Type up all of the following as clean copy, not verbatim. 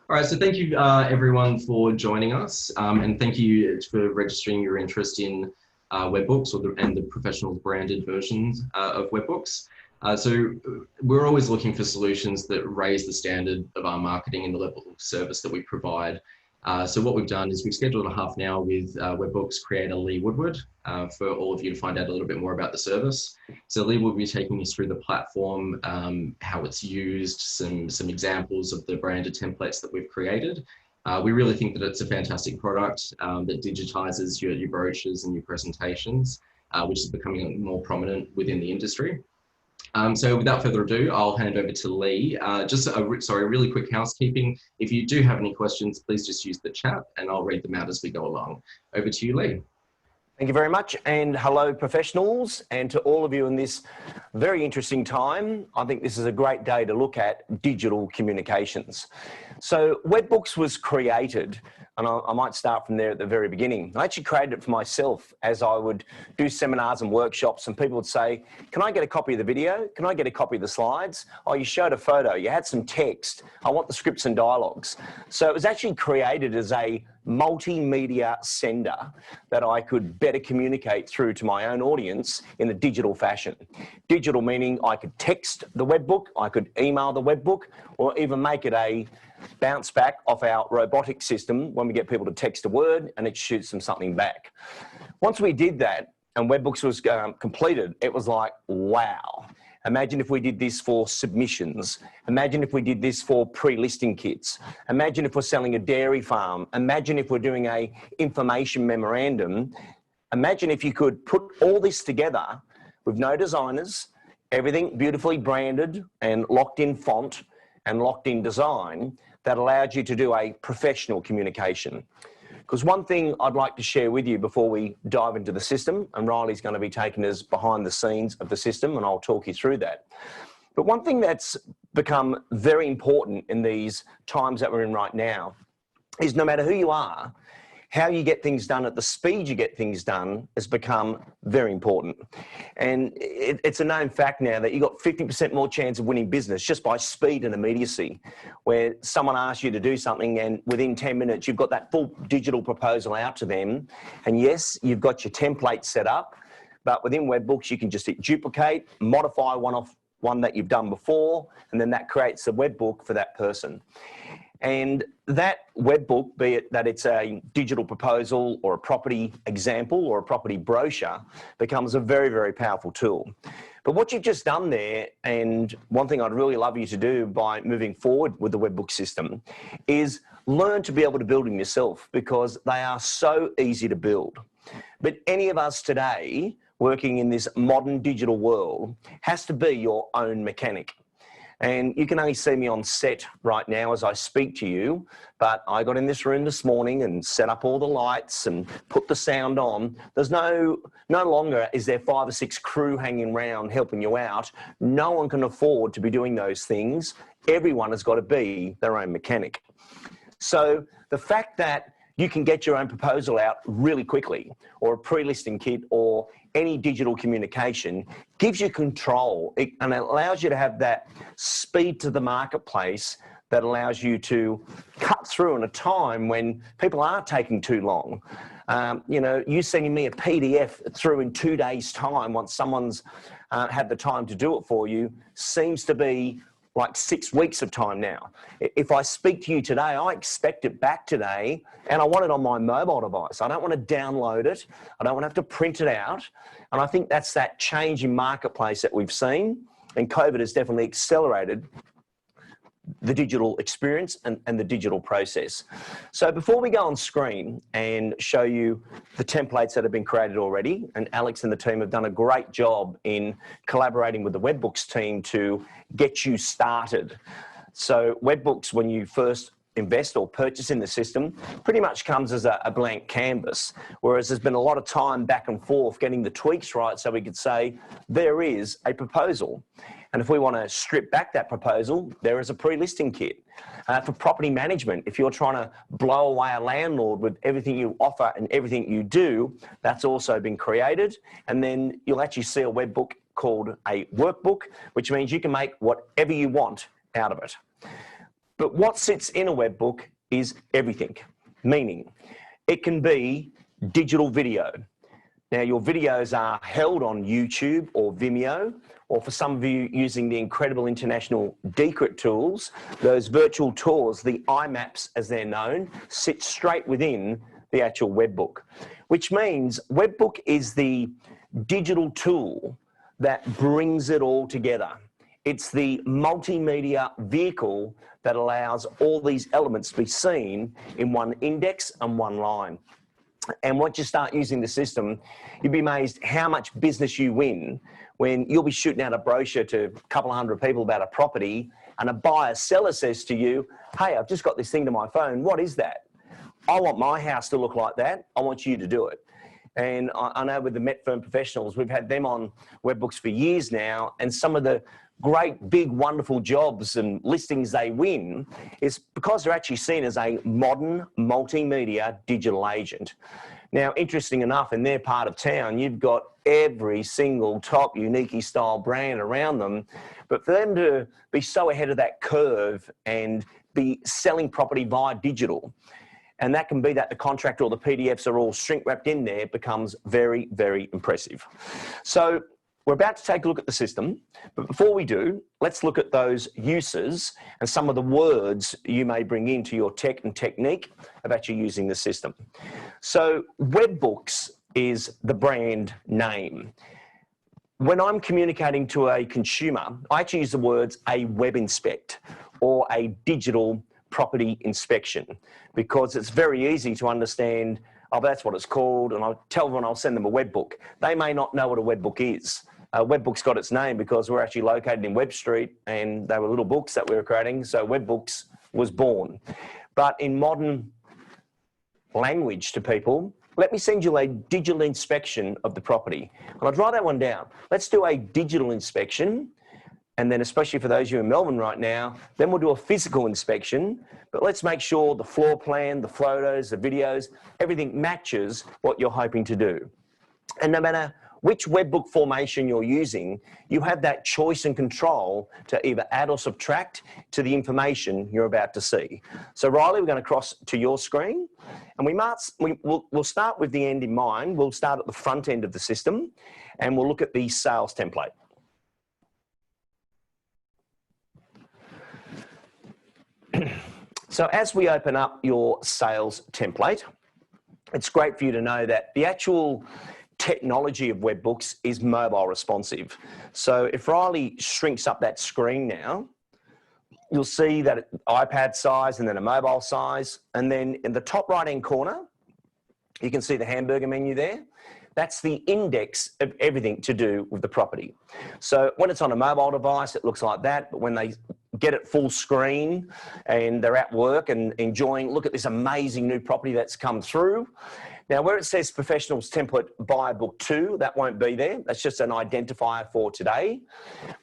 All right, so thank you everyone for joining us, and thank you for registering your interest in webbooks and the professional branded versions of webbooks. So we're always looking for solutions that raise the standard of our marketing and the level of service that we provide. So what we've done is we've scheduled a half an hour with webbooks creator Lee Woodward for all of you to find out a little bit more about the service. So Lee will be taking us through the platform, how it's used, some examples of the branded templates that we've created. We really think that it's a fantastic product that digitises your brochures and your presentations, which is becoming more prominent within the industry. So without further ado, I'll hand over to Lee. Sorry, really quick housekeeping. If you do have any questions, please just use the chat and I'll read them out as we go along. Over to you, Lee. Thank you very much, and hello professionals, and to all of you in this very interesting time. I think this is a great day to look at digital communications. So webbooks was created, and I might start from there at the very beginning. I actually created it for myself as I would do seminars and workshops, and people would say, can I get a copy of the video? Can I get a copy of the slides? Oh, you showed a photo, you had some text. I want the scripts and dialogues. So it was actually created as a multimedia sender that I could better communicate through to my own audience in a digital fashion. Digital meaning I could text the webbook, I could email the webbook, or even make it a bounce back off our robotic system when we get people to text a word and it shoots them something back. Once we did that and webbooks was completed, it was like, wow. Imagine if we did this for submissions. Imagine if we did this for pre-listing kits. Imagine if we're selling a dairy farm. Imagine if we're doing a information memorandum. Imagine if you could put all this together with no designers, everything beautifully branded and locked in font and locked in design that allowed you to do a professional communication. Because one thing I'd like to share with you before we dive into the system, and Riley's going to be taking us behind the scenes of the system and I'll talk you through that. But one thing that's become very important in these times that we're in right now is no matter who you are, how you get things done at the speed you get things done has become very important. And it's a known fact now that you've got 50% more chance of winning business just by speed and immediacy, where someone asks you to do something and within 10 minutes you've got that full digital proposal out to them. And yes, you've got your template set up, but within webbooks you can just hit duplicate, modify one that you've done before, and then that creates a webbook for that person. And that webbook, be it that it's a digital proposal or a property example or a property brochure, becomes a very, very powerful tool. But what you've just done there, and one thing I'd really love you to do by moving forward with the webbook system, is learn to be able to build them yourself, because they are so easy to build. But any of us today working in this modern digital world has to be your own mechanic. And you can only see me on set right now as I speak to you, but I got in this room this morning and set up all the lights and put the sound on. There's no longer is there 5 or 6 crew hanging around helping you out. No one can afford to be doing those things. Everyone has got to be their own mechanic. So the fact that you can get your own proposal out really quickly, or a pre-listing kit, or any digital communication, gives you control, and it allows you to have that speed to the marketplace that allows you to cut through in a time when people are taking too long. You know, you sending me a PDF through in 2 days' time once someone's had the time to do it for you seems to be like 6 weeks of time now. If I speak to you today, I expect it back today, and I want it on my mobile device. I don't want to download it. I don't want to have to print it out. And I think that's that change in marketplace that we've seen, and COVID has definitely accelerated the digital experience and the digital process. So before we go on screen and show you the templates that have been created already, and Alex and the team have done a great job in collaborating with the webbooks team to get you started. So webbooks, when you first invest or purchase in the system, pretty much comes as a blank canvas, whereas there's been a lot of time back and forth getting the tweaks right so we could say there is a proposal. And if we want to strip back that proposal, there is a pre-listing kit. For property management, if you're trying to blow away a landlord with everything you offer and everything you do, that's also been created. And then you'll actually see a webbook called a workbook, which means you can make whatever you want out of it. But what sits in a web book is everything, meaning it can be digital video. Now, your videos are held on YouTube or Vimeo, or for some of you using the incredible international Decrypt tools, those virtual tours, the IMAPs as they're known, sit straight within the actual webbook, which means webbook is the digital tool that brings it all together. It's the multimedia vehicle that allows all these elements to be seen in one index and one line. And once you start using the system, you'd be amazed how much business you win when you'll be shooting out a brochure to a couple of hundred people about a property, and a buyer seller says to you, hey, I've just got this thing to my phone. What is that? I want my house to look like that. I want you to do it. And I know with the Met Firm professionals, we've had them on webbooks for years now, and some of the great, big, wonderful jobs and listings they win is because they're actually seen as a modern multimedia digital agent. Now, interesting enough, in their part of town, you've got every single top unique style brand around them, but for them to be so ahead of that curve and be selling property via digital, and that can be that the contract or the PDFs are all shrink wrapped in there, becomes very, very impressive. So we're about to take a look at the system, but before we do, let's look at those uses and some of the words you may bring into your tech and technique of actually using the system. So webbooks is the brand name. When I'm communicating to a consumer, I actually use the words a web inspect or a digital property inspection, because it's very easy to understand, oh, that's what it's called, and I'll tell them, I'll send them a webbook. They may not know what a webbook is. Webbook's got its name because we're actually located in Webb Street, and they were little books that we were creating, so Webbooks was born. But in modern language to people, let me send you a digital inspection of the property. And I'll write that one down. Let's do a digital inspection. And then especially for those of you in Melbourne right now, then we'll do a physical inspection, but let's make sure the floor plan, the photos, the videos, everything matches what you're hoping to do. And no matter which webbook formation you're using, you have that choice and control to either add or subtract to the information you're about to see. So Riley, we're going to cross to your screen, and we'll start with the end in mind. We'll start at the front end of the system, and we'll look at the sales template. So as we open up your sales template, it's great for you to know that the actual technology of webbooks is mobile responsive. So if Riley shrinks up that screen now, you'll see that iPad size and then a mobile size. And then in the top right-hand corner, you can see the hamburger menu there. That's the index of everything to do with the property. So when it's on a mobile device, it looks like that. But when they get it full screen and they're at work and enjoying, look at this amazing new property that's come through. Now, where it says Professionals Template Buyer Book 2, that won't be there. That's just an identifier for today.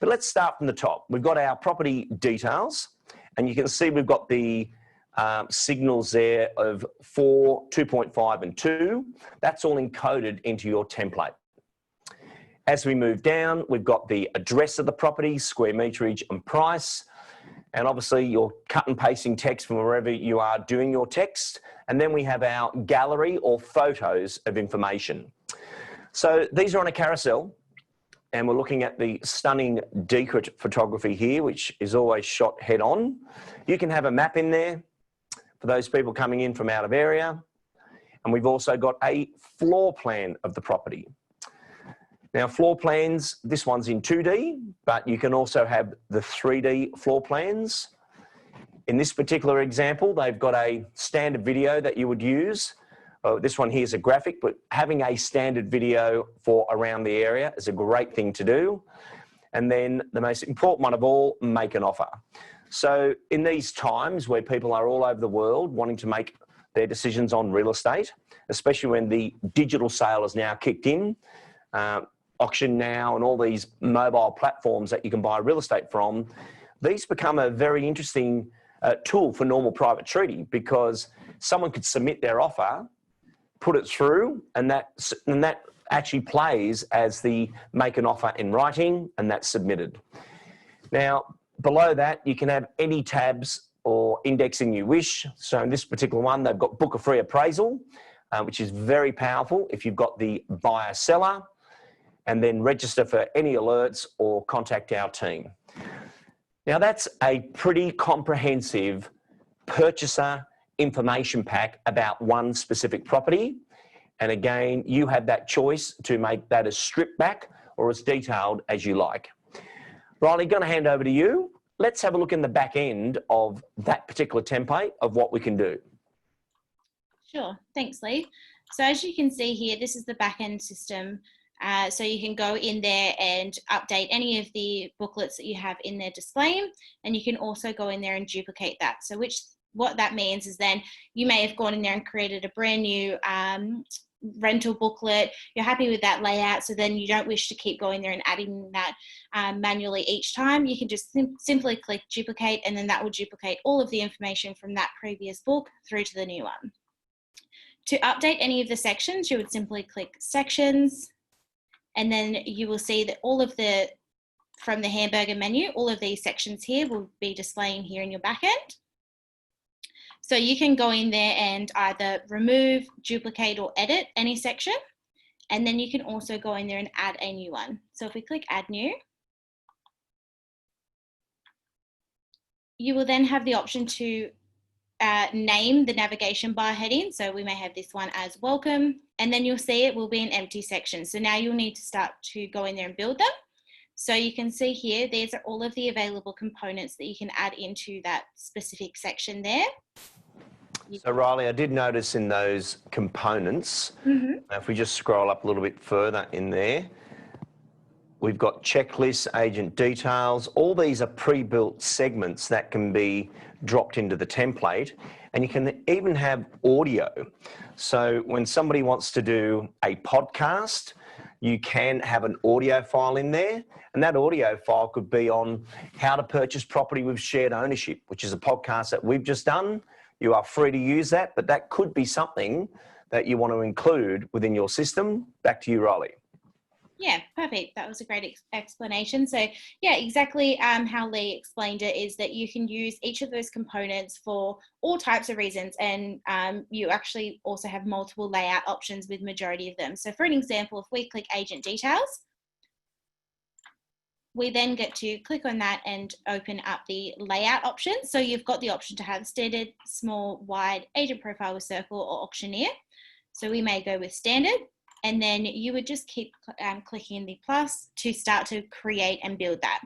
But let's start from the top. We've got our property details, and you can see we've got the signals there of 4, 2.5 and 2. That's all encoded into your template. As we move down, we've got the address of the property, square meterage and price. And obviously you're cut and pasting text from wherever you are doing your text. And then we have our gallery or photos of information. So these are on a carousel, and we're looking at the stunning Decrypt photography here, which is always shot head on. You can have a map in there for those people coming in from out of area. And we've also got a floor plan of the property. Now, floor plans, this one's in 2D, but you can also have the 3D floor plans. In this particular example, they've got a standard video that you would use. This one here is a graphic, but having a standard video for around the area is a great thing to do. And then the most important one of all, make an offer. So in these times where people are all over the world wanting to make their decisions on real estate, especially when the digital sale is now kicked in, Auction Now and all these mobile platforms that you can buy real estate from, these become a very interesting tool for normal private treaty, because someone could submit their offer, put it through, and that actually plays as the make an offer in writing, and that's submitted. Now, below that, you can have any tabs or indexing you wish. So in this particular one, they've got book a free appraisal, which is very powerful if you've got the buyer seller, and then register for any alerts or contact our team. Now that's a pretty comprehensive purchaser information pack about one specific property. And again, you have that choice to make that as stripped back or as detailed as you like. Riley, going to hand over to you. Let's have a look in the back end of that particular template of what we can do. Sure, thanks Lee. So as you can see here, this is the back end system. So you can go in there and update any of the booklets that you have in there displaying, and you can also go in there and duplicate that. So what that means is then you may have gone in there and created a brand new rental booklet. You're happy with that layout, so then you don't wish to keep going there and adding that manually each time. You can just simply click duplicate, and then that will duplicate all of the information from that previous book through to the new one. To update any of the sections, you would simply click sections, and then you will see that all of the, from the hamburger menu, all of these sections here will be displaying here in your back end. So you can go in there and either remove, duplicate, or edit any section. And then you can also go in there and add a new one. So if we click add new, you will then have the option to name the navigation bar heading. So we may have this one as welcome, and then you'll see it will be an empty section. So now you'll need to start to go in there and build them. So you can see here, these are all of the available components that you can add into that specific section there. So Riley, I did notice in those components, if we just scroll up a little bit further in there, we've got checklists, agent details. All these are pre-built segments that can be dropped into the template, and you can even have audio. So when somebody wants to do a podcast, you can have an audio file in there, and that audio file could be on how to purchase property with shared ownership, which is a podcast that we've just done. You are free to use that, but that could be something that you want to include within your system. Back to you, Riley. Yeah, perfect. That was a great explanation. So yeah, exactly how Lee explained it is that you can use each of those components for all types of reasons, and you actually also have multiple layout options with majority of them. So for an example, if we click agent details, we then get to click on that and open up the layout options. So you've got the option to have standard, small, wide, agent profile with circle, or auctioneer. So we may go with standard, and then you would just keep clicking the plus to start to create and build that.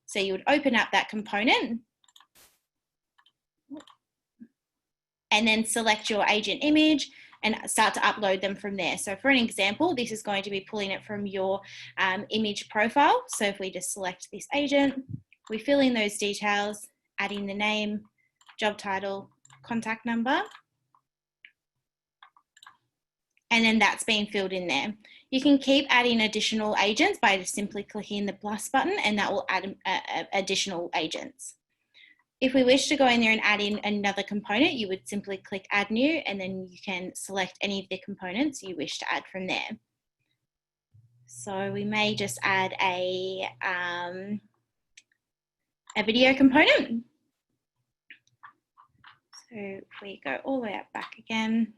So you would open up that component and then select your agent image and start to upload them from there. So for an example, this is going to be pulling it from your image profile. So if we just select this agent, we fill in those details, adding the name, job title, contact number, and then that's being filled in there. You can keep adding additional agents by just simply clicking the plus button, and that will add additional agents. If we wish to go in there and add in another component, you would simply click add new, and then you can select any of the components you wish to add from there. So we may just add a video component. So if we go all the way up back again,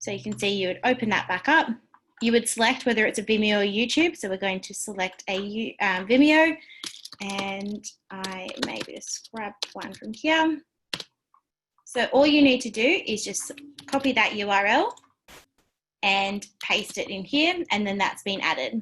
so you can see you would open that back up. You would select whether it's a Vimeo or YouTube. So we're going to select a Vimeo, and I maybe just grab one from here. So all you need to do is just copy that URL and paste it in here, and then that's been added.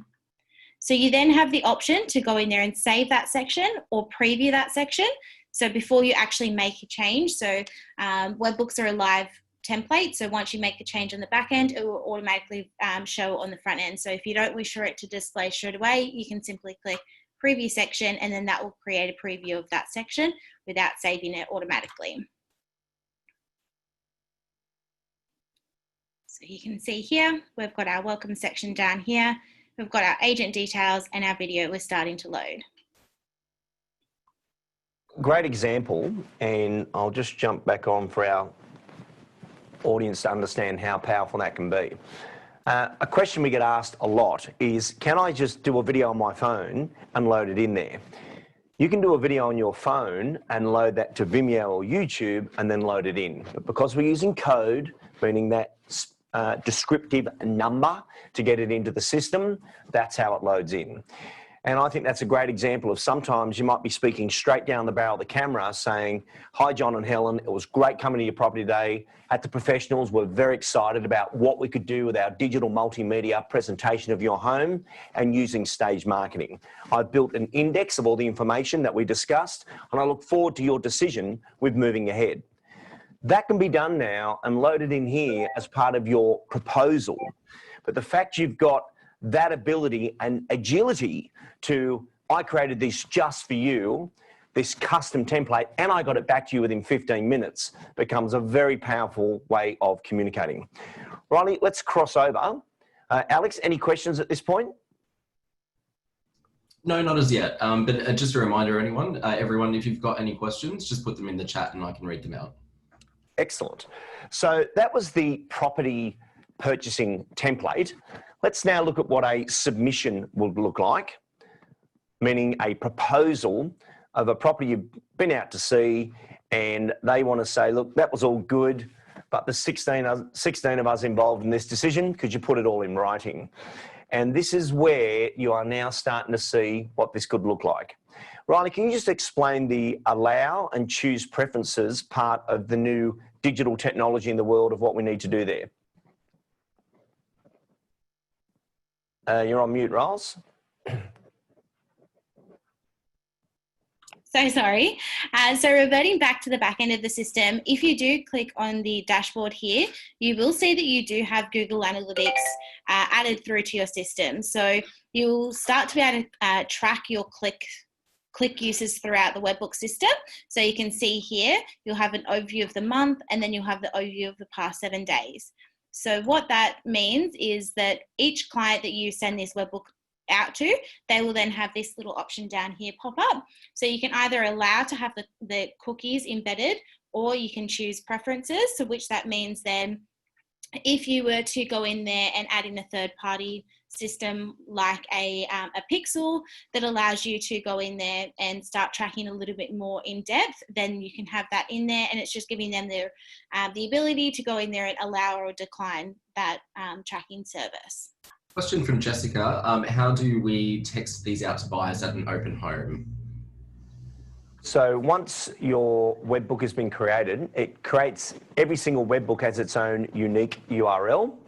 So you then have the option to go in there and save that section or preview that section. So before you actually make a change, so webbooks are a live template. So once you make the change on the back end, it will automatically show on the front end. So if you don't wish for it to display straight away, you can simply click preview section, and then that will create a preview of that section without saving it automatically. So you can see here, we've got our welcome section down here. We've got our agent details, and our video is starting to load. Great example, and I'll just jump back on for our audience to understand how powerful that can be. A question we get asked a lot is, can I just do a video on my phone and load it in there? You can do a video on your phone and load that to Vimeo or YouTube and then load it in. But because we're using code, meaning that descriptive number to get it into the system, that's how it loads in. And I think that's a great example of sometimes you might be speaking straight down the barrel of the camera saying, "Hi, John and Helen, it was great coming to your property today. At the Professionals, we're very excited about what we could do with our digital multimedia presentation of your home and using stage marketing. I've built an index of all the information that we discussed, and I look forward to your decision with moving ahead." That can be done now and loaded in here as part of your proposal. But the fact you've got that ability and agility to, I created this just for you, this custom template, and I got it back to you within 15 minutes, becomes a very powerful way of communicating. Riley, let's cross over. Alex, any questions at this point? No, not as yet. But just a reminder, everyone, if you've got any questions, just put them in the chat and I can read them out. Excellent. So that was the property purchasing template. Let's now look at what a submission would look like, meaning a proposal of a property you've been out to see and they want to say, look, that was all good, but the 16 of us involved in this decision, could you put it all in writing? And this is where you are now starting to see what this could look like. Riley, can you just explain the allow and choose preferences part of the new digital technology in the world of what we need to do there? You're on mute, Riles. So sorry. So reverting back to the back end of the system, if you do click on the dashboard here, you will see that you do have Google Analytics added through to your system. So you'll start to be able to track your click uses throughout the webbook system. So you can see here, you'll have an overview of the month and then you'll have the overview of the past 7 days. So what that means is that each client that you send this webbook out to, they will then have this little option down here pop up. So you can either allow to have the cookies embedded, or you can choose preferences. So which that means then if you were to go in there and add in a third party system like a pixel that allows you to go in there and start tracking a little bit more in depth, then you can have that in there, and it's just giving them the ability to go in there and allow or decline that tracking service. Question from Jessica. How do we text these out to buyers at an open home? So once your webbook has been created, it creates, every single webbook has its own unique URL.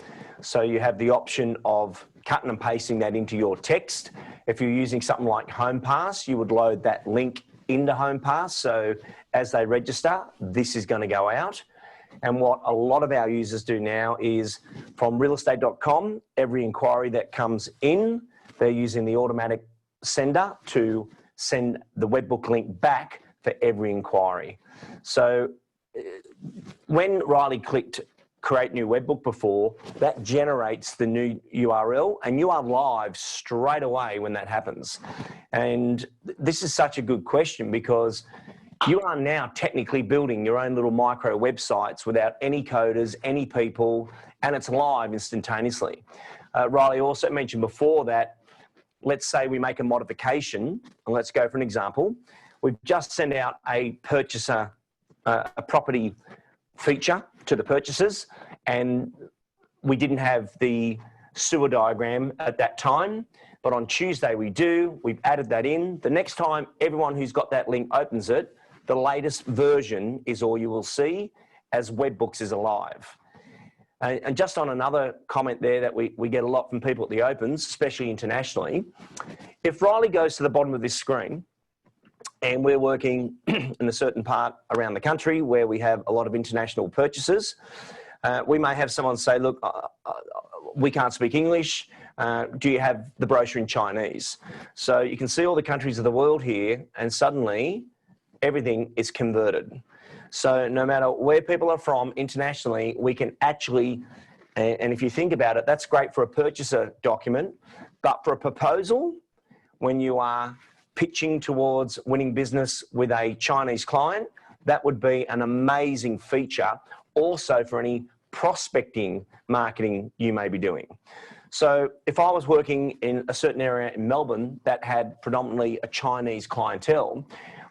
So you have the option of cutting and pasting that into your text. If you're using something like HomePass, you would load that link into HomePass. So as they register, this is going to go out. And what a lot of our users do now is from realestate.com, every inquiry that comes in, they're using the automatic sender to send the webbook link back for every inquiry. So when Riley clicked create new webbook before, that generates the new URL and you are live straight away when that happens. And this is such a good question because you are now technically building your own little micro websites without any coders, any people, and it's live instantaneously. Riley also mentioned before that, let's say we make a modification, and let's go for an example. We've just sent out a purchaser, a property feature to the purchasers, and we didn't have the sewer diagram at that time, but on Tuesday we do. We've added that in. The next time everyone who's got that link opens it, the latest version is all you will see as Webbooks is alive. And just on another comment there that we get a lot from people at the Opens, especially internationally, if Riley goes to the bottom of this screen and we're working in a certain part around the country where we have a lot of international purchasers, we may have someone say, look, we can't speak English. Do you have the brochure in Chinese? So you can see all the countries of the world here, and suddenly everything is converted. So no matter where people are from internationally, we can actually, and if you think about it, that's great for a purchaser document, but for a proposal, when you are pitching towards winning business with a Chinese client, that would be an amazing feature also for any prospecting marketing you may be doing. So if I was working in a certain area in Melbourne that had predominantly a Chinese clientele,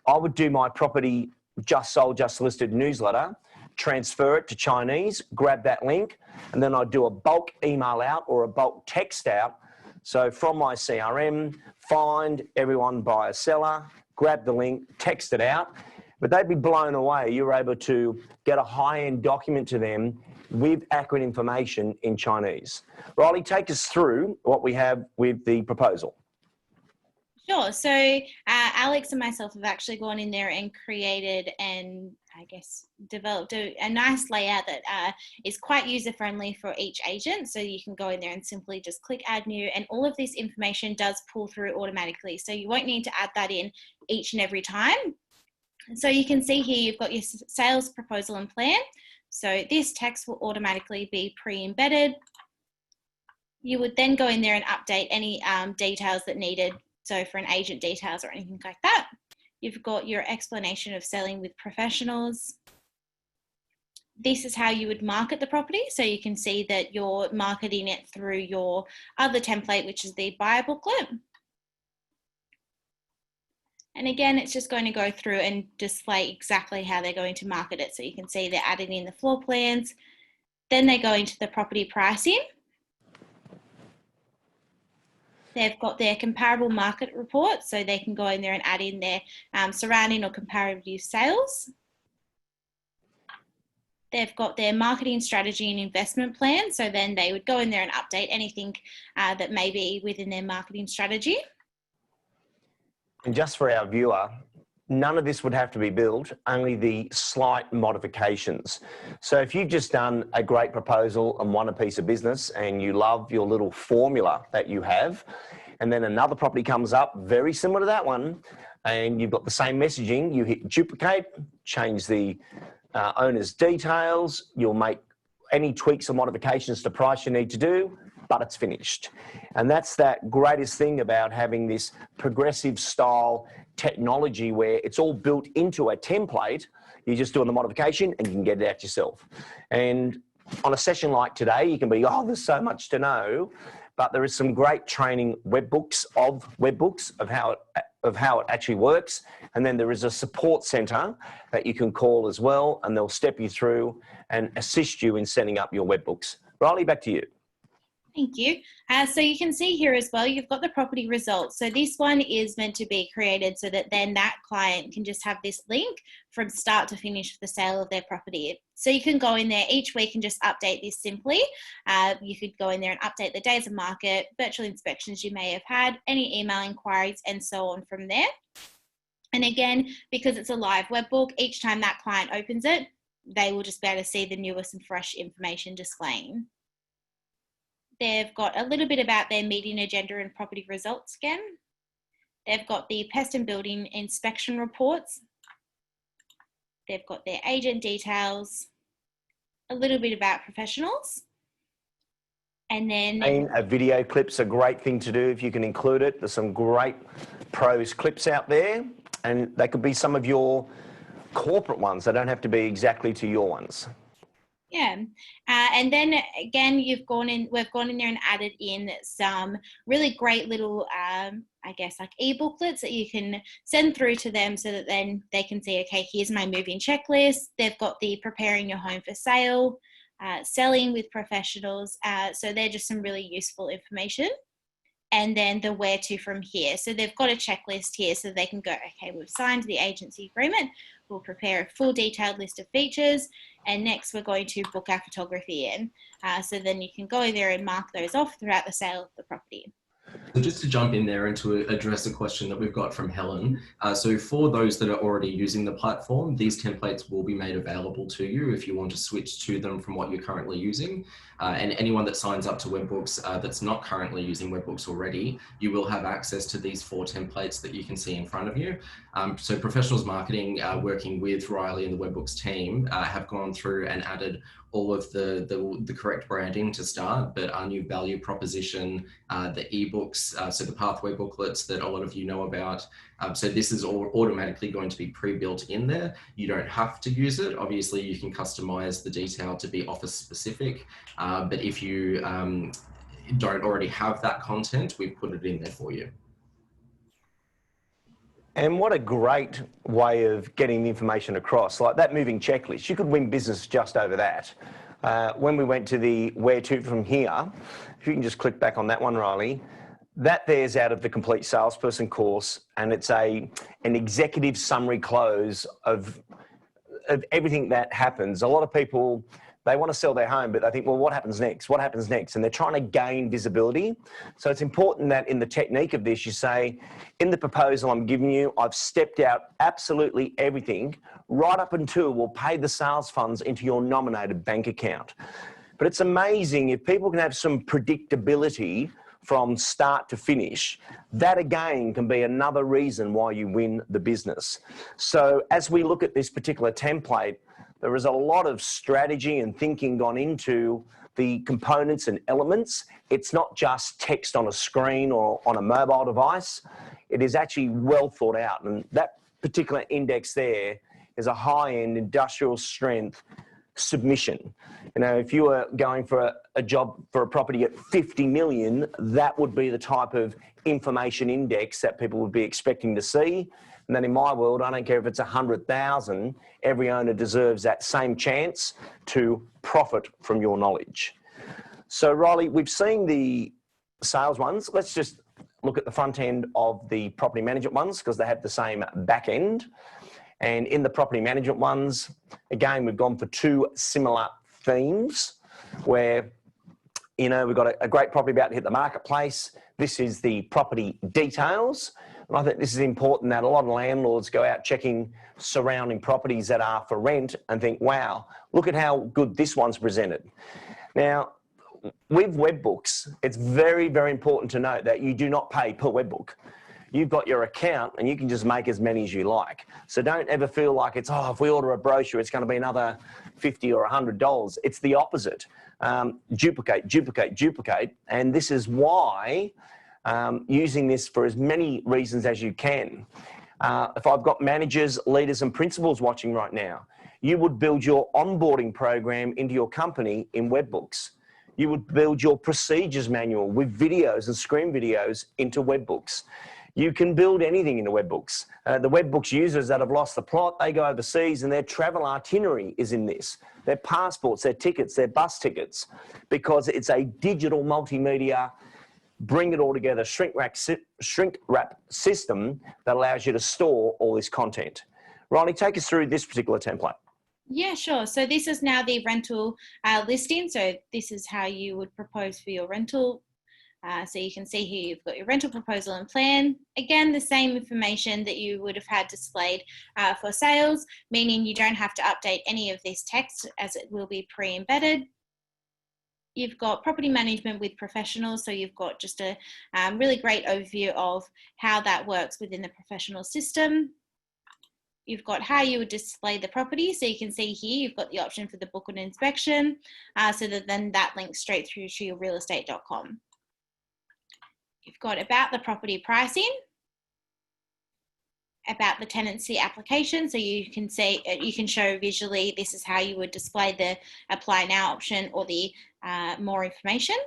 I would do my property just sold, just listed newsletter, transfer it to Chinese, grab that link, and then I'd do a bulk email out or a bulk text out. So from my CRM, find everyone buyer seller, grab the link, text it out, but they'd be blown away. You're able to get a high-end document to them with accurate information in Chinese. Riley, take us through what we have with the proposal. Sure. So Alex and myself have actually gone in there and created and I guess developed a nice layout that is quite user-friendly for each agent. So you can go in there and simply just click add new, and all of this information does pull through automatically. So you won't need to add that in each and every time. So you can see here you've got your sales proposal and plan. So this text will automatically be pre-embedded. You would then go in there and update any details that needed. So for an agent details or anything like that. You've got your explanation of selling with professionals. This is how you would market the property. So you can see that you're marketing it through your other template, which is the buyer booklet. And again, it's just going to go through and display exactly how they're going to market it. So you can see they're adding in the floor plans. Then they go into the property pricing. They've got their comparable market report, so they can go in there and add in their surrounding or comparative sales. They've got their marketing strategy and investment plan, so then they would go in there and update anything that may be within their marketing strategy. And just for our viewer, none of this would have to be built, only the slight modifications. So if you've just done a great proposal and won a piece of business and you love your little formula that you have, and then another property comes up very similar to that one, and you've got the same messaging, you hit duplicate, change the owner's details, you'll make any tweaks or modifications to price you need to do, but it's finished. And that's that greatest thing about having this progressive style technology where it's all built into a template. You're just doing the modification and you can get it out yourself. And on a session like today, you can be, oh, there's so much to know, but there is some great training webbooks of how it actually works. And then there is a support center that you can call as well, and they'll step you through and assist you in setting up your webbooks. Riley, back to you. Thank you. So you can see here as well, you've got the property results. So this one is meant to be created so that then that client can just have this link from start to finish for the sale of their property. So you can go in there each week and just update this simply. You could go in there and update the days of market, virtual inspections you may have had, any email inquiries, and so on from there. And again, because it's a live webbook, each time that client opens it, they will just be able to see the newest and fresh information displaying. They've got a little bit about their meeting agenda and property results again. They've got the pest and building inspection reports. They've got their agent details, a little bit about professionals. And then a video clip's a great thing to do if you can include it. There's some great pros clips out there, and they could be some of your corporate ones. They don't have to be exactly to your ones. Yeah, and then again, we've gone in there and added in some really great little, I guess, like e-booklets that you can send through to them so that then they can see, okay, here's my moving checklist. They've got the preparing your home for sale, selling with professionals. So they're just some really useful information. And then the where to from here. So they've got a checklist here so they can go, okay, we've signed the agency agreement. We'll prepare a full detailed list of features. And next we're going to book our photography in. So then you can go in there and mark those off throughout the sale of the property. So just to jump in there and to address a question that we've got from Helen. So for those that are already using the platform, these templates will be made available to you if you want to switch to them from what you're currently using. And anyone that signs up to Webbooks that's not currently using Webbooks already, you will have access to these 4 templates that you can see in front of you. So Professionals Marketing, working with Riley and the Webbooks team, have gone through and added all of the correct branding to start, but our new value proposition, the ebooks, so the pathway booklets that a lot of you know about. So this is all automatically going to be pre-built in there. You don't have to use it. Obviously, you can customize the detail to be office specific, but if you don't already have that content, we've put it in there for you. And what a great way of getting the information across. Like that moving checklist, you could win business just over that. When we went to the where to from here, if you can just click back on that one, Riley, that there's out of the complete salesperson course, and it's an executive summary close of everything that happens. A lot of people, they want to sell their home, but they think, well, what happens next? What happens next? And they're trying to gain visibility. So it's important that in the technique of this, you say, in the proposal I'm giving you, I've stepped out absolutely everything, right up until we'll pay the sales funds into your nominated bank account. But it's amazing if people can have some predictability from start to finish, that again can be another reason why you win the business. So as we look at this particular template, there is a lot of strategy and thinking gone into the components and elements. It's not just text on a screen or on a mobile device. It is actually well thought out. And that particular index there is a high-end industrial strength submission. You know, if you were going for a job for a property at 50 million, that would be the type of information index that people would be expecting to see. And then in my world, I don't care if it's 100,000, every owner deserves that same chance to profit from your knowledge. So Riley, we've seen the sales ones. Let's just look at the front end of the property management ones because they have the same back end. And in the property management ones, again, we've gone for two similar themes where, you know, we've got a great property about to hit the marketplace. This is the property details. And I think this is important that a lot of landlords go out checking surrounding properties that are for rent and think, wow, look at how good this one's presented. Now, with webbooks, it's very, very important to note that you do not pay per webbook. You've got your account and you can just make as many as you like. So don't ever feel like it's, oh, if we order a brochure, it's going to be another $50 or $100. It's the opposite. Duplicate, duplicate, duplicate. And this is why using this for as many reasons as you can. If I've got managers, leaders and principals watching right now, you would build your onboarding program into your company in webbooks. You would build your procedures manual with videos and screen videos into webbooks. You can build anything into webbooks. The webbooks users that have lost the plot, they go overseas and their travel itinerary is in this. Their passports, their tickets, their bus tickets, because it's a digital multimedia, bring it all together, shrink wrap system that allows you to store all this content. Riley, take us through this particular template. Yeah, sure. So this is now the rental listing. So this is how you would propose for your rental. So you can see here you've got your rental proposal and plan. Again, the same information that you would have had displayed for sales, meaning you don't have to update any of this text as it will be pre-embedded. You've got property management with professionals. So you've got just a really great overview of how that works within the professional system. You've got how you would display the property. So you can see here, you've got the option for the book and inspection, so that then that links straight through to your realestate.com. You've got about the property pricing, about the tenancy application. So you can see, you can show visually, this is how you would display the apply now option or the more information.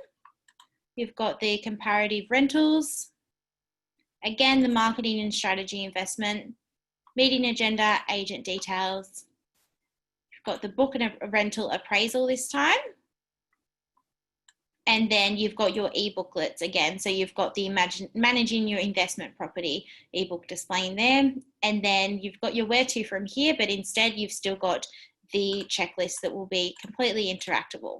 You've got the comparative rentals. Again, the marketing and strategy investment, meeting agenda, agent details. You've got the book and a rental appraisal this time. And then you've got your e-booklets again. So you've got the managing your investment property ebook displaying there. And then you've got your where to from here, but instead you've still got the checklist that will be completely interactable.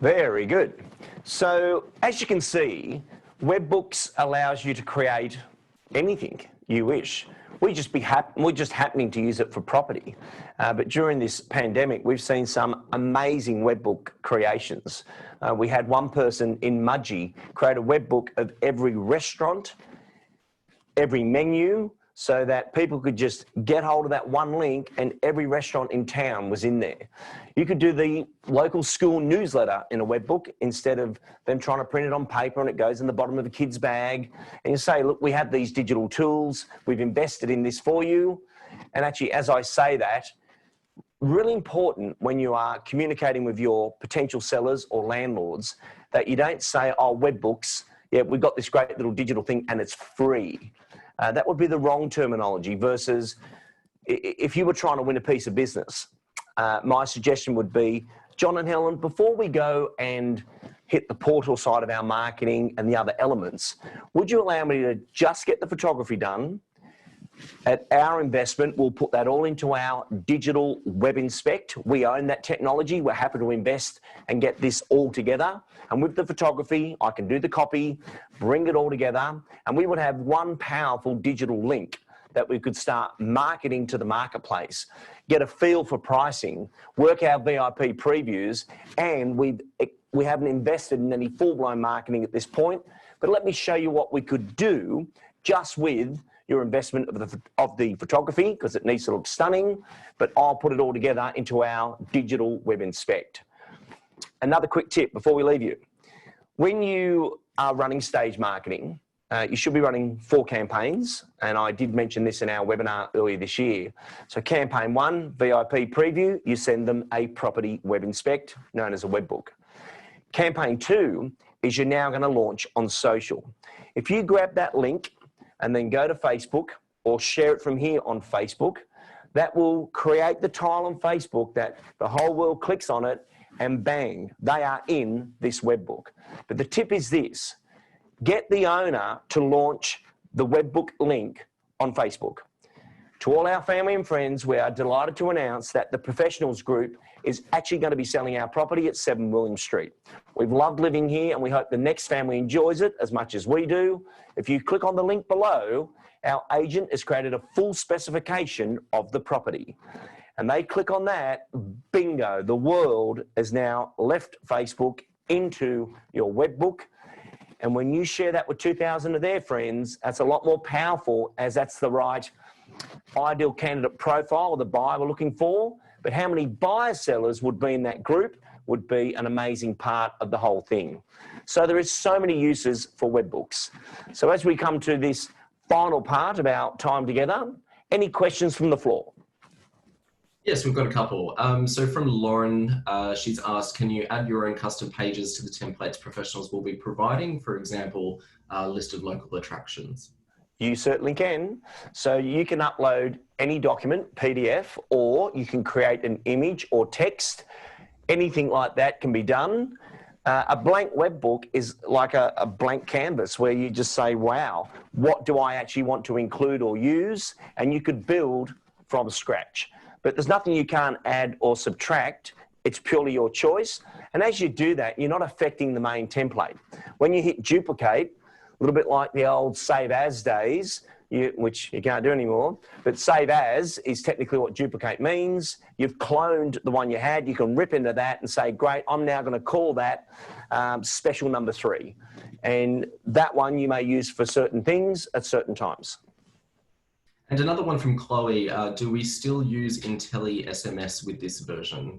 Very good. So as you can see, webbooks allows you to create anything you wish. We're just happening to use it for property. But during this pandemic, we've seen some amazing webbook creations. We had one person in Mudgee create a webbook of every restaurant, every menu, so that people could just get hold of that one link and every restaurant in town was in there. You could do the local school newsletter in a webbook instead of them trying to print it on paper and it goes in the bottom of a kid's bag. And you say, look, we have these digital tools. We've invested in this for you. And actually, as I say that, really important when you are communicating with your potential sellers or landlords that you don't say, oh, Webbooks, yeah, we've got this great little digital thing and it's free. That would be the wrong terminology versus if you were trying to win a piece of business, my suggestion would be, John and Helen, before we go and hit the portal side of our marketing and the other elements, would you allow me to just get the photography done? At our investment, we'll put that all into our digital web inspect. We own that technology. We're happy to invest and get this all together. And with the photography, I can do the copy, bring it all together, and we would have one powerful digital link that we could start marketing to the marketplace, get a feel for pricing, work our VIP previews, and we haven't invested in any full-blown marketing at this point. But let me show you what we could do just with your investment of the photography, because it needs to look stunning, but I'll put it all together into our digital web inspect. Another quick tip before we leave you. When you are running stage marketing, you should be running 4 campaigns, and I did mention this in our webinar earlier this year. So campaign 1, VIP preview, you send them a property web inspect, known as a webbook. Campaign 2 is you're now going to launch on social. If you grab that link and then go to Facebook or share it from here on Facebook, that will create the tile on Facebook that the whole world clicks on it, and bang, they are in this webbook. But the tip is this: get the owner to launch the webbook link on Facebook. To all our family and friends, we are delighted to announce that the Professionals Group is actually going to be selling our property at 7 William Street. We've loved living here and we hope the next family enjoys it as much as we do. If you click on the link below, our agent has created a full specification of the property. And they click on that, bingo, the world has now left Facebook into your webbook. And when you share that with 2,000 of their friends, that's a lot more powerful, as that's the right ideal candidate profile of the buyer we're looking for. But how many buyer sellers would be in that group would be an amazing part of the whole thing. So there is so many uses for webbooks. So as we come to this final part of our time together, any questions from the floor? Yes, we've got a couple. So from Lauren, she's asked, can you add your own custom pages to the templates professionals will be providing? For example, a list of local attractions. You certainly can. So you can upload any document, PDF, or you can create an image or text. Anything like that can be done. A blank webbook is like a blank canvas where you just say, wow, what do I actually want to include or use? And you could build from scratch. But there's nothing you can't add or subtract. It's purely your choice. And as you do that, you're not affecting the main template. When you hit duplicate, a little bit like the old save as days, which you can't do anymore, but save as is technically what duplicate means. You've cloned the one you had. You can rip into that and say, great, I'm now going to call that special number 3. And that one you may use for certain things at certain times. And another one from Chloe, do we still use IntelliSMS with this version?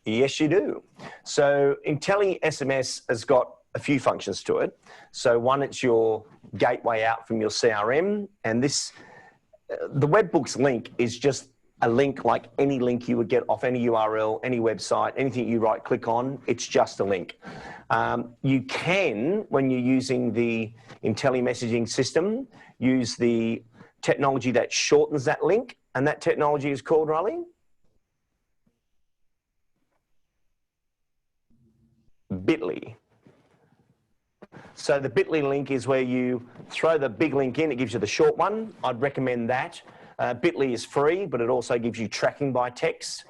Yes, you do. So IntelliSMS has got a few functions to it. So one, it's your gateway out from your CRM, and this, the webbooks link is just a link like any link you would get off any URL, any website, anything you right click on, it's just a link. You can, when you're using the IntelliMessaging system, use the technology that shortens that link, and that technology is called, Riley? Bitly. So the Bitly link is where you throw the big link in, it gives you the short one. I'd recommend that. Bitly is free, but it also gives you tracking by text.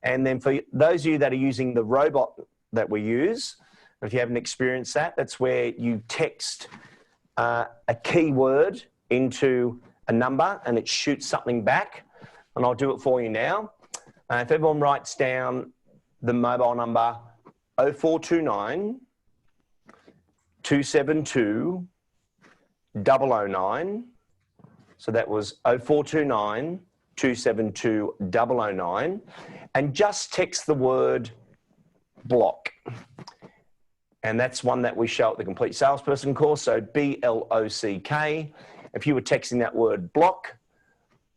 And then for those of you that are using the robot that we use, if you haven't experienced that, that's where you text a keyword into a number and it shoots something back. And I'll do it for you now. If everyone writes down the mobile number 0429 272 009. So that was 0429 272 009. And just text the word block. And that's one that we show at the Complete Salesperson course. So BLOCK. If you were texting that word block,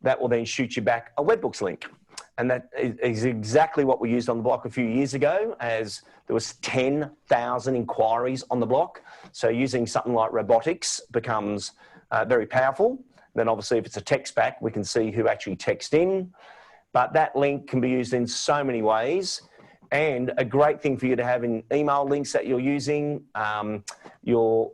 that will then shoot you back a webbooks link. And that is exactly what we used on the block a few years ago, as there was 10,000 inquiries on the block. So using something like robotics becomes very powerful. Then obviously if it's a text back, we can see who actually texted in. But that link can be used in so many ways. And a great thing for you to have in email links that you're using, your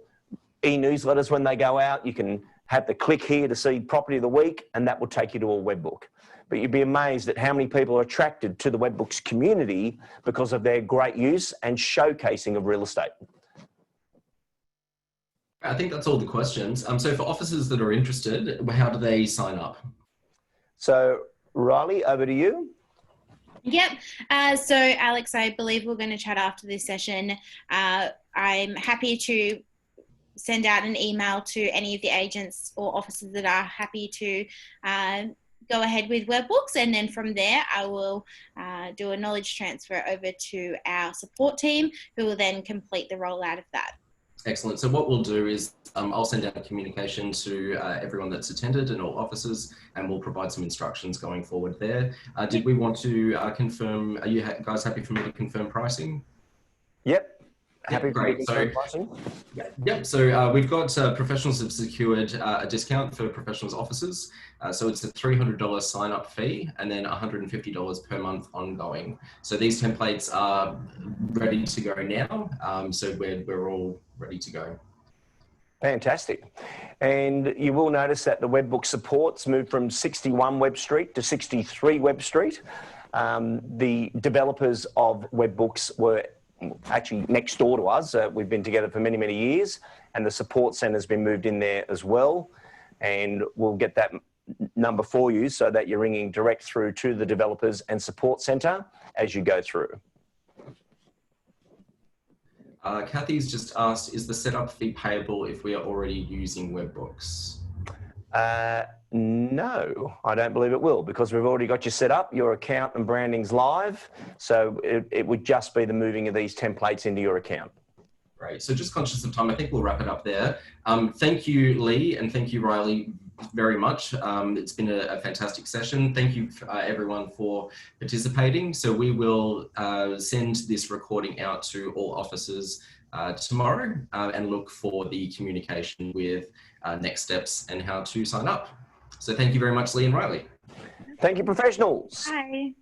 e-newsletters when they go out, you can have the click here to see property of the week, and that will take you to a webbook. But you'd be amazed at how many people are attracted to the Webbooks community because of their great use and showcasing of real estate. I think that's all the questions. So for officers that are interested, how do they sign up? So Riley, over to you. Yep. So Alex, I believe we're going to chat after this session. I'm happy to send out an email to any of the agents or officers that are happy to go ahead with Webbooks, and then from there I will do a knowledge transfer over to our support team, who will then complete the rollout of that. Excellent. So what we'll do is I'll send out a communication to everyone that's attended and all officers, and we'll provide some instructions going forward there. Did we want to confirm, are you guys happy for me to confirm pricing? Yep. Happy great. To confirm pricing. Yep. So we've got professionals have secured a discount for professionals officers. So it's a $300 sign up fee and then $150 per month ongoing. So these templates are ready to go now. So we're all ready to go. Fantastic. And you will notice that the Webbook supports moved from 61 Webb Street to 63 Webb Street. The developers of Webbooks were actually next door to us. We've been together for many, many years, and the support centre has been moved in there as well. And we'll get that number for you so that you're ringing direct through to the developers and support centre as you go through. Kathy's just asked, is the setup fee payable if we are already using Webbooks? No, I don't believe it will, because we've already got you set up. Your account and branding's live. So it would just be the moving of these templates into your account. Great. So just conscious of time, I think we'll wrap it up there. Thank you, Lee, and thank you, Riley, very much. It's been a fantastic session. Thank you, everyone, for participating. So we will send this recording out to all officers tomorrow and look for the communication with next steps and how to sign up. So thank you very much, Lee and Riley. Thank you, professionals. Bye.